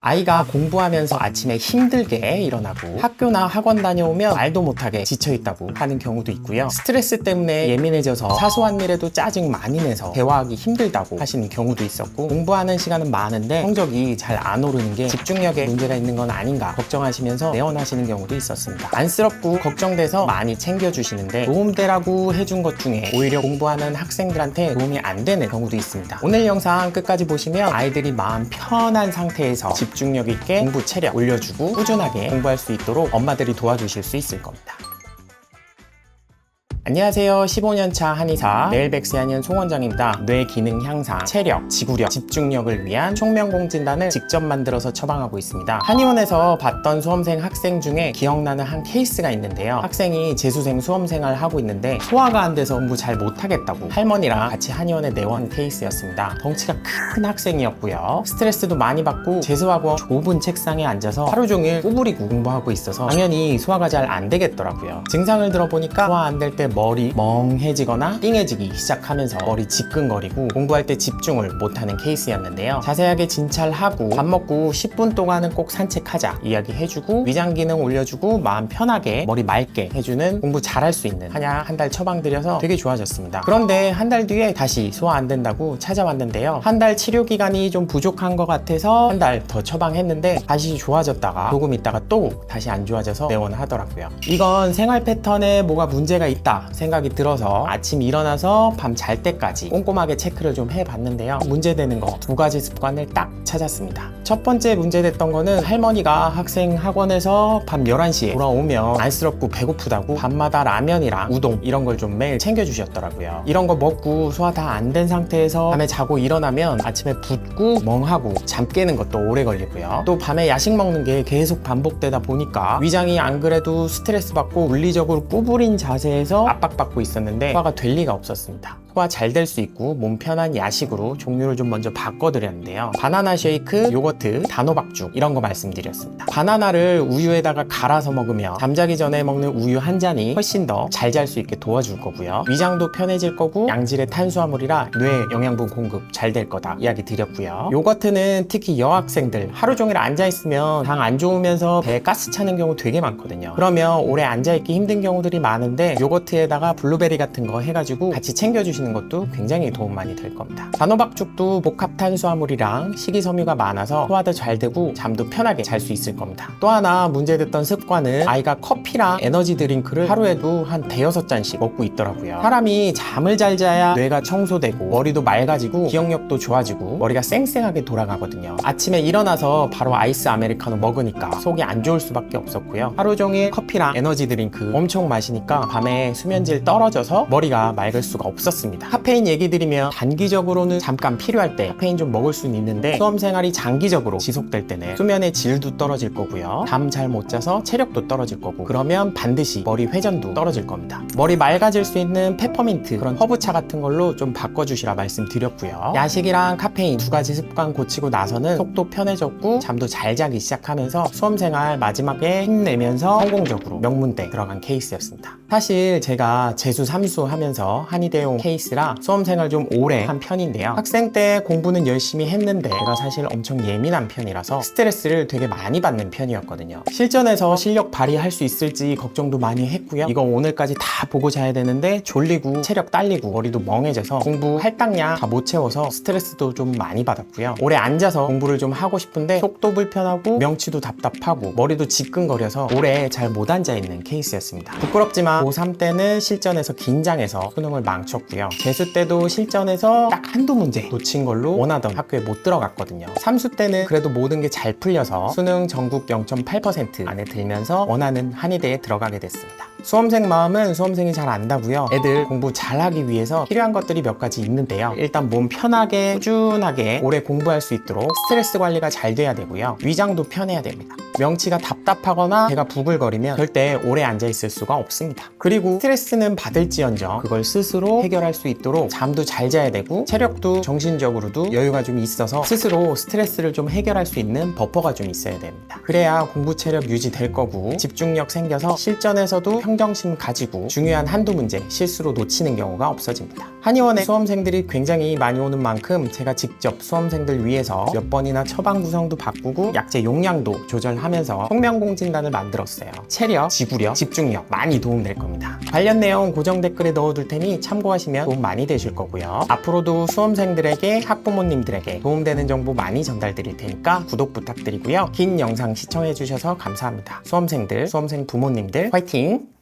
아이가 공부하면서 아침에 힘들게 일어나고 학교나 학원 다녀오면 말도 못하게 지쳐있다고 하는 경우도 있고요. 스트레스 때문에 예민해져서 사소한 일에도 짜증 많이 내서 대화하기 힘들다고 하시는 경우도 있었고, 공부하는 시간은 많은데 성적이 잘 안 오르는 게 집중력에 문제가 있는 건 아닌가 걱정하시면서 내원하시는 경우도 있었습니다. 안쓰럽고 걱정돼서 많이 챙겨주시는데 도움되라고 해준 것 중에 오히려 공부하는 학생들한테 도움이 안 되는 경우도 있습니다. 오늘 영상 끝까지 보시면 아이들이 마음 편한 상태에서 집중력 있게 공부 체력 올려주고 꾸준하게 공부할 수 있도록 엄마들이 도와주실 수 있을 겁니다. 안녕하세요. 15년차 한의사 넬백스한의원 송원장입니다. 뇌 기능 향상, 체력, 지구력, 집중력을 위한 총명공 진단을 직접 만들어서 처방하고 있습니다. 한의원에서 봤던 수험생 학생 중에 기억나는 한 케이스가 있는데요. 학생이 재수생 수험생활을 하고 있는데 소화가 안 돼서 공부 잘 못하겠다고 할머니랑 같이 한의원에 내원 케이스였습니다. 덩치가 큰 학생이었고요. 스트레스도 많이 받고 재수하고 좁은 책상에 앉아서 하루 종일 꼬부리고 공부하고 있어서 당연히 소화가 잘 안 되겠더라고요. 증상을 들어보니까 소화 안 될 때 머리 멍해지거나 띵해지기 시작하면서 머리 지끈거리고 공부할 때 집중을 못하는 케이스였는데요. 자세하게 진찰하고 밥 먹고 10분 동안은 꼭 산책하자 이야기해주고 위장 기능 올려주고 마음 편하게 머리 맑게 해주는 공부 잘할 수 있는 한약 한 달 처방드려서 되게 좋아졌습니다. 그런데 한 달 뒤에 다시 소화 안 된다고 찾아왔는데요. 한 달 치료 기간이 좀 부족한 것 같아서 한 달 더 처방했는데 다시 좋아졌다가 조금 있다가 또 다시 안 좋아져서 내원하더라고요. 이건 생활 패턴에 뭐가 문제가 있다 생각이 들어서 아침 일어나서 밤 잘 때까지 꼼꼼하게 체크를 좀 해봤는데요. 문제되는 거 두 가지 습관을 딱 찾았습니다. 첫 번째 문제됐던 거는 할머니가 학생 학원에서 밤 11시에 돌아오면 안쓰럽고 배고프다고 밤마다 라면이랑 우동 이런 걸 좀 매일 챙겨주셨더라고요. 이런 거 먹고 소화 다 안 된 상태에서 밤에 자고 일어나면 아침에 붓고 멍하고 잠 깨는 것도 오래 걸리고요. 또 밤에 야식 먹는 게 계속 반복되다 보니까 위장이 안 그래도 스트레스 받고 물리적으로 구부린 자세에서 압박받고 있었는데 소화가 될 리가 없었습니다. 소화 잘 될 수 있고 몸 편한 야식으로 종류를 좀 먼저 바꿔드렸는데요. 바나나 쉐이크, 요거트, 단호박죽 이런 거 말씀드렸습니다. 바나나를 우유에다가 갈아서 먹으면 잠자기 전에 먹는 우유 한 잔이 훨씬 더 잘 잘 수 있게 도와줄 거고요. 위장도 편해질 거고 양질의 탄수화물이라 뇌 영양분 공급 잘 될 거다 이야기 드렸고요. 요거트는 특히 여학생들 하루 종일 앉아있으면 당 안 좋으면서 배에 가스 차는 경우 되게 많거든요. 그러면 오래 앉아있기 힘든 경우들이 많은데 요거트에다가 블루베리 같은 거 해가지고 같이 챙겨주시는 것도 굉장히 도움 많이 될 겁니다. 단호박죽도 복합 탄수화물이랑 식이섬유가 많아서 소화도 잘 되고 잠도 편하게 잘 수 있을 겁니다. 또 하나 문제됐던 습관은 아이가 커피랑 에너지 드링크를 하루에도 한 대여섯 잔씩 먹고 있더라고요. 사람이 잠을 잘 자야 뇌가 청소되고 머리도 맑아지고 기억력도 좋아지고 머리가 쌩쌩하게 돌아가거든요. 아침에 일어나서 바로 아이스 아메리카노 먹으니까 속이 안 좋을 수밖에 없었고요. 하루 종일 커피랑 에너지 드링크 엄청 마시니까 밤에 수면질 떨어져서 머리가 맑을 수가 없었습니다. 카페인 얘기 드리면 단기적으로는 잠깐 필요할 때 카페인 좀 먹을 수는 있는데 수험 생활이 장기적으로 지속될 때는 수면의 질도 떨어질 거고요. 잠 잘 못 자서 체력도 떨어질 거고 그러면 반드시 머리 회전도 떨어질 겁니다. 머리 맑아질 수 있는 페퍼민트 그런 허브차 같은 걸로 좀 바꿔주시라 말씀드렸고요. 야식이랑 카페인 두 가지 습관 고치고 나서는 속도 편해졌고 잠도 잘 자기 시작하면서 수험 생활 마지막에 힘내면서 성공적으로 명문대 들어간 케이스였습니다. 사실 제가 재수 삼수 하면서 한의대용 케이스라 수험생활 좀 오래 한 편인데요. 학생 때 공부는 열심히 했는데 제가 사실 엄청 예민한 편이라서 스트레스를 되게 많이 받는 편이었거든요. 실전에서 실력 발휘할 수 있을지 걱정도 많이 했고요. 이거 오늘까지 다 보고 자야 되는데 졸리고 체력 딸리고 머리도 멍해져서 공부 할당량 다 못 채워서 스트레스도 좀 많이 받았고요. 오래 앉아서 공부를 좀 하고 싶은데 속도 불편하고 명치도 답답하고 머리도 지끈거려서 오래 잘 못 앉아있는 케이스였습니다. 부끄럽지만 고3 때는 실전에서 긴장해서 수능을 망쳤고요. 재수 때도 실전에서 딱 한두 문제 놓친 걸로 원하던 학교에 못 들어갔거든요. 삼수 때는 그래도 모든 게 잘 풀려서 수능 전국 0.8% 안에 들면서 원하는 한의대에 들어가게 됐습니다. 수험생 마음은 수험생이 잘 안다고요. 애들 공부 잘하기 위해서 필요한 것들이 몇 가지 있는데요. 일단 몸 편하게 꾸준하게 오래 공부할 수 있도록 스트레스 관리가 잘 돼야 되고요. 위장도 편해야 됩니다. 명치가 답답하거나 배가 부글거리면 절대 오래 앉아있을 수가 없습니다. 그리고 스트레스는 받을지언정 그걸 스스로 해결할 수 있도록 잠도 잘 자야 되고 체력도 정신적으로도 여유가 좀 있어서 스스로 스트레스를 좀 해결할 수 있는 버퍼가 좀 있어야 됩니다. 그래야 공부 체력 유지될 거고 집중력 생겨서 실전에서도 평정심 가지고 중요한 한두 문제 실수로 놓치는 경우가 없어집니다. 한의원에 수험생들이 굉장히 많이 오는 만큼 제가 직접 수험생들 위해서 몇 번이나 처방 구성도 바꾸고 약제 용량도 조절하면서 총명공진단을 만들었어요. 체력, 지구력, 집중력 많이 도움될 겁니다. 관련 내용 고정 댓글에 넣어둘 테니 참고하시면 도움 많이 되실 거고요. 앞으로도 수험생들에게 학부모님들에게 도움되는 정보 많이 전달드릴 테니까 구독 부탁드리고요. 긴 영상 시청해주셔서 감사합니다. 수험생들, 수험생 부모님들 화이팅!